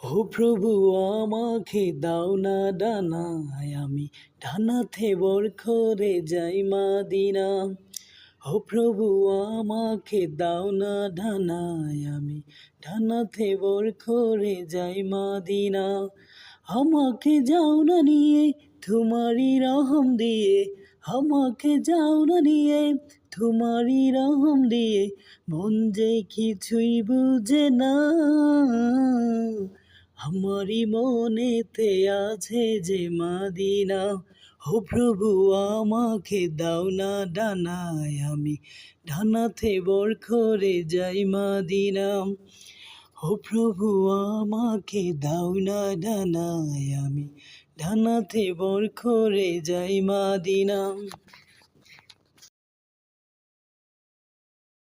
ও প্রভু আমাকে দাও না ডানায়, আমি ডানাতে বর করে যাই মাদিনা। ও প্রভু আমাকে দাও না ডানায়, আমি ডানাতে বর করে যাই মাদিনা। আমাকে যাও না নিয়ে তোমারই রহম দিয়ে, আমাকে যাও না নিয়ে তোমারই রহম দিয়ে, মন যে কিছুই বুঝে না। আমারই মনেতে আছে যে মাদিনা। ও প্রভু আমাকে দাও না ডানায়, আমি ডানাতে বর করে যাই মাদিনা। ও প্রভু আমাকে দাও না ডানায়, আমি ডানাতে বর করে যাই মাদিনা।